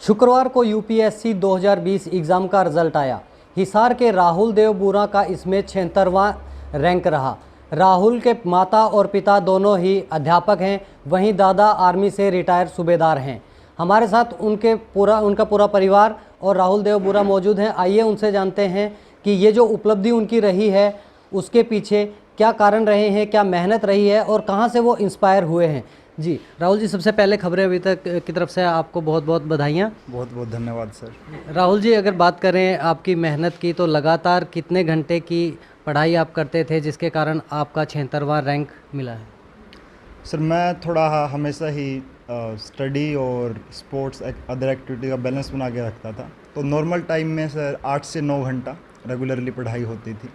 शुक्रवार को UPSC 2020 exam का रिजल्ट आया। हिसार के राहुल देव बुरा का इसमें 76वां रैंक रहा। राहुल के माता और पिता दोनों ही अध्यापक हैं, वहीं दादा आर्मी से रिटायर सूबेदार हैं। हमारे साथ उनका पूरा परिवार और राहुल देव बुरा मौजूद हैं। आइए उनसे जानते हैं कि ये जो उपलब्धि उनकी रही है उसके पीछे क्या कारण रहे हैं, क्या मेहनत रही है और कहाँ से वो इंस्पायर हुए हैं। जी राहुल जी, सबसे पहले खबरें अभी तक की तरफ से आपको बहुत बहुत बधाइयाँ। बहुत बहुत धन्यवाद सर। राहुल जी, अगर बात करें आपकी मेहनत की, तो लगातार कितने घंटे की पढ़ाई आप करते थे जिसके कारण आपका 76वां रैंक मिला है? सर मैं थोड़ा हमेशा ही स्टडी और स्पोर्ट्स अदर एक्टिविटी का बैलेंस बना के रखता था। तो नॉर्मल टाइम में सर 8 से 9 घंटा रेगुलरली पढ़ाई होती थी।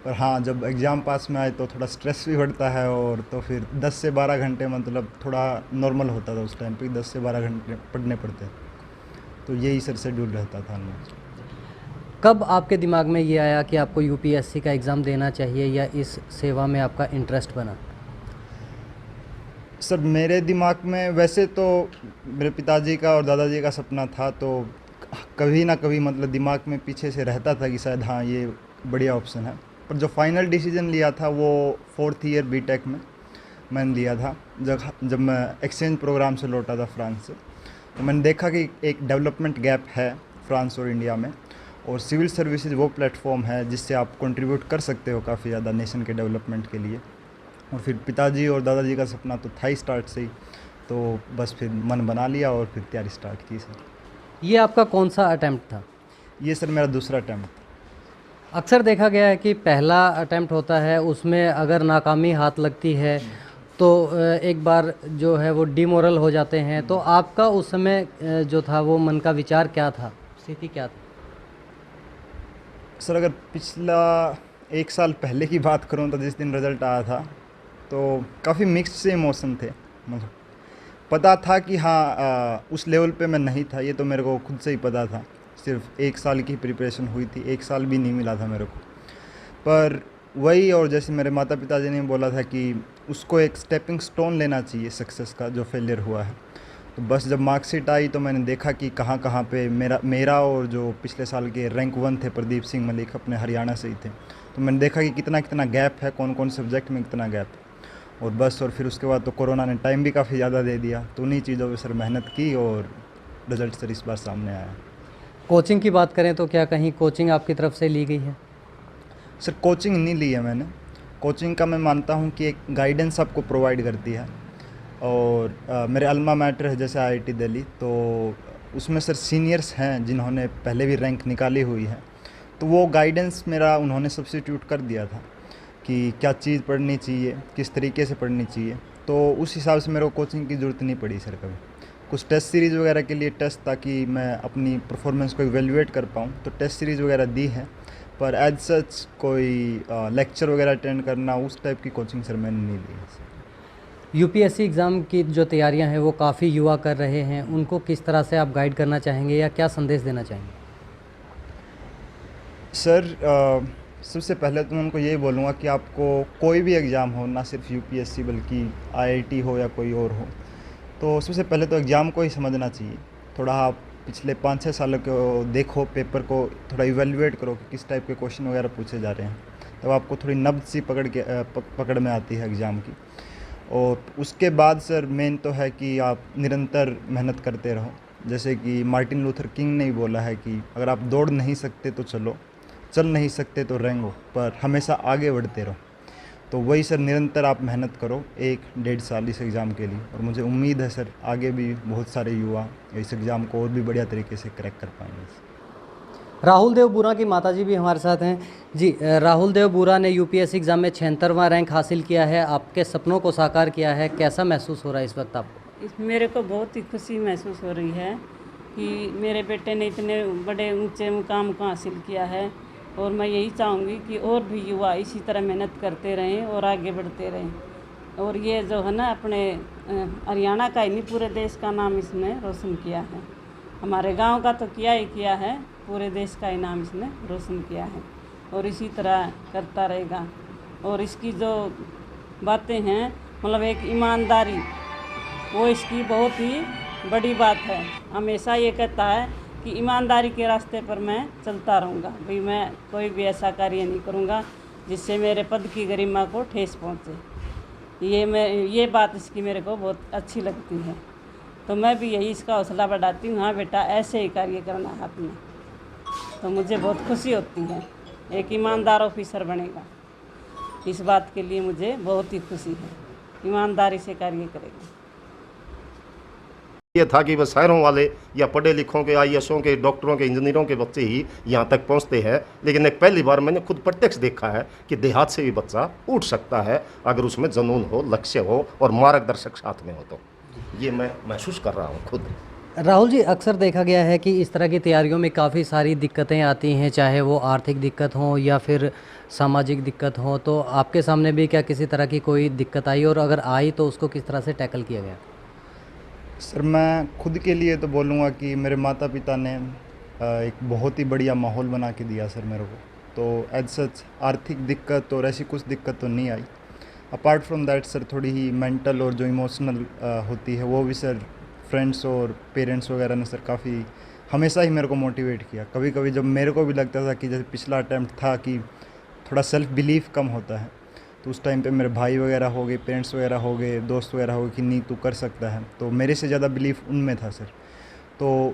पर हाँ, जब एग्ज़ाम पास में आए तो थोड़ा स्ट्रेस भी बढ़ता है, और तो फिर 10 से 12 घंटे मतलब थोड़ा नॉर्मल होता था उस टाइम पे 10 से 12 घंटे पढ़ने पड़ते। तो यही सर शेड्यूल रहता था हमें। कब आपके दिमाग में ये आया कि आपको यूपीएससी का एग्ज़ाम देना चाहिए या इस सेवा में आपका इंटरेस्ट बना? सर मेरे दिमाग में वैसे तो मेरे पिताजी का और दादाजी का सपना था, तो कभी ना कभी मतलब दिमाग में पीछे से रहता था कि शायद हाँ ये बढ़िया ऑप्शन है। पर जो फाइनल डिसीजन लिया था वो 4th ईयर बीटेक में मैंने लिया था। जब मैं एक्सचेंज प्रोग्राम से लौटा था फ्रांस से, तो मैंने देखा कि एक डेवलपमेंट गैप है फ्रांस और इंडिया में, और सिविल सर्विसेज वो प्लेटफॉर्म है जिससे आप कंट्रीब्यूट कर सकते हो काफ़ी ज़्यादा नेशन के डेवलपमेंट के लिए। और फिर पिताजी और दादाजी का सपना तो था ही स्टार्ट से ही, तो बस फिर मन बना लिया और फिर तैयारी स्टार्ट की सर। ये आपका कौन सा अटैम्प्ट था? ये सर मेरा दूसरा अटैम्प्ट था। अक्सर देखा गया है कि पहला अटैम्प्ट होता है, उसमें अगर नाकामी हाथ लगती है तो एक बार जो है वो डिमोरल हो जाते हैं। तो आपका उस समय जो था वो मन का विचार क्या था, स्थिति क्या थी? सर अगर पिछला 1 साल पहले की बात करूं तो जिस दिन रिज़ल्ट आया था तो काफ़ी मिक्स्ड से इमोशन थे। मतलब पता था कि हाँ उस लेवल पे मैं नहीं था, ये तो मेरे को खुद से ही पता था। सिर्फ 1 साल की प्रिपरेशन हुई थी, 1 साल भी नहीं मिला था मेरे को। पर वही, और जैसे मेरे माता पिताजी ने बोला था कि उसको एक स्टेपिंग स्टोन लेना चाहिए सक्सेस का, जो फेलियर हुआ है। तो बस जब मार्कशीट आई तो मैंने देखा कि कहाँ कहाँ पे मेरा और जो पिछले साल के रैंक 1 थे प्रदीप सिंह मलिक, अपने हरियाणा से ही थे, तो मैंने देखा कि कितना कितना गैप है, कौन कौन सब्जेक्ट में कितना गैप है। और बस, और फिर उसके बाद तो कोरोना ने टाइम भी काफ़ी ज़्यादा दे दिया, तो उन्हीं चीज़ों पे सर मेहनत की और रिज़ल्ट सर इस बार सामने आया। कोचिंग की बात करें तो क्या कहीं कोचिंग आपकी तरफ से ली गई है? सर कोचिंग नहीं ली है मैंने। कोचिंग का मैं मानता हूँ कि एक गाइडेंस आपको प्रोवाइड करती है, और मेरे अल्मा मैटर है जैसे आईआईटी दिल्ली, तो उसमें सर सीनियर्स हैं जिन्होंने पहले भी रैंक निकाली हुई है, तो वो गाइडेंस मेरा उन्होंने सब्स्टिट्यूट कर दिया था कि क्या चीज़ पढ़नी चाहिए, किस तरीके से पढ़नी चाहिए। तो उस हिसाब से मेरे को कोचिंग की ज़रूरत नहीं पड़ी सर कभी। कुछ टेस्ट सीरीज़ वगैरह के लिए टेस्ट, ताकि मैं अपनी परफॉर्मेंस को इवेल्युएट कर पाऊँ, तो टेस्ट सीरीज़ वगैरह दी है। पर एज सच कोई लेक्चर वगैरह अटेंड करना, उस टाइप की कोचिंग सर मैंने नहीं ली है। यूपीएससी एग्ज़ाम की जो तैयारियां हैं वो काफ़ी युवा कर रहे हैं, उनको किस तरह से आप गाइड करना चाहेंगे या क्या संदेश देना चाहेंगे? सर सबसे पहले तो मैं उनको यही बोलूँगा कि आपको कोई भी एग्ज़ाम हो, ना सिर्फ यूपीएससी बल्कि आईआईटी हो या कोई और हो, तो सबसे पहले तो एग्ज़ाम को ही समझना चाहिए। थोड़ा आप पिछले 5-6 सालों को देखो, पेपर को थोड़ा इवेल्युएट करो कि किस टाइप के क्वेश्चन वगैरह पूछे जा रहे हैं, तब आपको थोड़ी नब्ज सी पकड़ में आती है एग्ज़ाम की। और उसके बाद सर मेन तो है कि आप निरंतर मेहनत करते रहो। जैसे कि मार्टिन लूथर किंग ने भी बोला है कि अगर आप दौड़ नहीं सकते तो चलो, चल नहीं सकते तो रेंगो, पर हमेशा आगे बढ़ते रहो। तो वही सर, निरंतर आप मेहनत करो 1-1.5 साल इस एग्ज़ाम के लिए, और मुझे उम्मीद है सर आगे भी बहुत सारे युवा इस एग्ज़ाम को और भी बढ़िया तरीके से क्रैक कर पाएंगे। राहुल देव बुरा की माताजी भी हमारे साथ हैं। जी राहुल देव बुरा ने यूपीएससी एग्ज़ाम में 76वां रैंक हासिल किया है, आपके सपनों को साकार किया है। कैसा महसूस हो रहा है इस वक्त आपको? मेरे को बहुत ही खुशी महसूस हो रही है कि मेरे बेटे ने इतने बड़े ऊंचे मुकाम को हासिल किया है, और मैं यही चाहूँगी कि और भी युवा इसी तरह मेहनत करते रहें और आगे बढ़ते रहें। और ये जो है ना, अपने हरियाणा का ही नहीं, पूरे देश का नाम इसने रोशन किया है। हमारे गांव का तो किया ही किया है, पूरे देश का ही नाम इसने रोशन किया है, और इसी तरह करता रहेगा। और इसकी जो बातें हैं, मतलब एक ईमानदारी, वो इसकी बहुत ही बड़ी बात है। हमेशा ये कहता है कि ईमानदारी के रास्ते पर मैं चलता रहूँगा, भाई मैं कोई भी ऐसा कार्य नहीं करूँगा जिससे मेरे पद की गरिमा को ठेस पहुँचे। ये बात इसकी मेरे को बहुत अच्छी लगती है, तो मैं भी यही इसका हौसला बढ़ाती हूँ, हाँ बेटा ऐसे ही कार्य करना है आपने, तो मुझे बहुत खुशी होती है। एक ईमानदार ऑफिसर बनेगा, इस बात के लिए मुझे बहुत ही खुशी है। ईमानदारी से कार्य करेगा। ये था कि वह शहरों वाले या पढ़े लिखों के आईएएसओं के डॉक्टरों के इंजीनियरों के बच्चे ही यहाँ तक पहुँचते हैं, लेकिन एक पहली बार मैंने खुद प्रत्यक्ष देखा है कि देहात से भी बच्चा उठ सकता है अगर उसमें जुनून हो, लक्ष्य हो और मार्गदर्शक साथ में हो। तो ये मैं महसूस कर रहा हूँ खुद। राहुल जी, अक्सर देखा गया है कि इस तरह की तैयारियों में काफ़ी सारी दिक्कतें आती हैं, चाहे वो आर्थिक दिक्कत हो या फिर सामाजिक दिक्कत हो, तो आपके सामने भी क्या किसी तरह की कोई दिक्कत आई, और अगर आई तो उसको किस तरह से टैकल किया गया? सर मैं खुद के लिए तो बोलूँगा कि मेरे माता पिता ने एक बहुत ही बढ़िया माहौल बना के दिया सर मेरे को, तो एज सच आर्थिक दिक्कत और ऐसी कुछ दिक्कत तो नहीं आई। अपार्ट फ्रॉम दैट सर थोड़ी ही मेंटल और जो इमोशनल होती है वो भी सर फ्रेंड्स और पेरेंट्स वगैरह ने सर काफ़ी हमेशा ही मेरे को मोटिवेट किया। कभी कभी जब मेरे को भी लगता था कि जैसे पिछला अटैम्प्ट था कि थोड़ा सेल्फ बिलीफ कम होता है, तो उस टाइम पे मेरे भाई वगैरह हो गए, पेरेंट्स वगैरह हो गए, दोस्त वगैरह हो गए कि नहीं तू कर सकता है, तो मेरे से ज़्यादा बिलीफ उनमें था सर। तो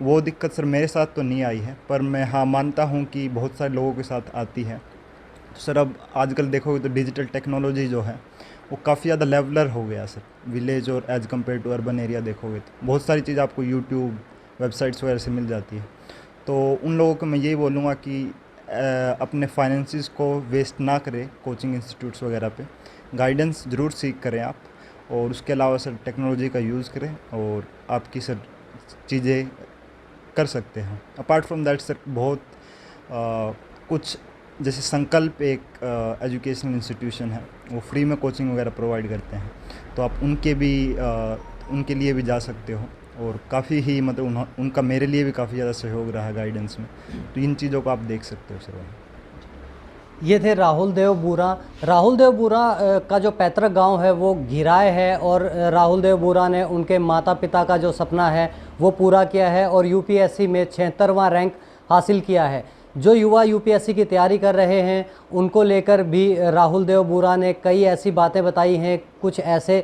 वो दिक्कत सर मेरे साथ तो नहीं आई है, पर मैं हाँ मानता हूँ कि बहुत सारे लोगों के साथ आती है। तो सर अब आजकल देखोगे तो डिजिटल टेक्नोलॉजी जो है वो काफ़ी ज़्यादा लेवलर हो गया सर, विलेज और as compare to urban area देखोगे तो बहुत सारी चीज़ आपको यूट्यूब वेबसाइट्स वगैरह से मिल जाती है। तो उन लोगों को मैं यही बोलूँगा कि अपने फाइनेंसिस को वेस्ट ना करें कोचिंग इंस्टीट्यूट्स वगैरह पे, गाइडेंस ज़रूर सीख करें आप, और उसके अलावा सर टेक्नोलॉजी का यूज़ करें और आपकी सर चीज़ें कर सकते हैं। अपार्ट फ्रॉम दैट सर बहुत कुछ जैसे संकल्प एक एजुकेशनल इंस्टीट्यूशन है, वो फ्री में कोचिंग वगैरह प्रोवाइड करते हैं, तो आप उनके लिए भी जा सकते हो, और काफ़ी ही मतलब उनका मेरे लिए भी काफ़ी ज़्यादा सहयोग रहा है गाइडेंस में, तो इन चीज़ों को आप देख सकते हो सर। ये थे राहुल देव बूरा। राहुल देव बूरा का जो पैतृक गांव है वो घिराय है, और राहुल देव बूरा ने उनके माता पिता का जो सपना है वो पूरा किया है और यूपीएससी में 76वां रैंक हासिल किया है। जो युवा यूपीएससी की तैयारी कर रहे हैं उनको लेकर भी राहुल देव बूरा ने कई ऐसी बातें बताई हैं, कुछ ऐसे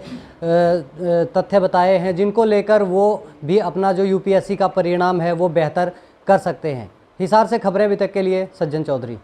तथ्य बताए हैं जिनको लेकर वो भी अपना जो यूपीएससी का परिणाम है वो बेहतर कर सकते हैं। हिसार से खबरें अभी तक के लिए सज्जन चौधरी।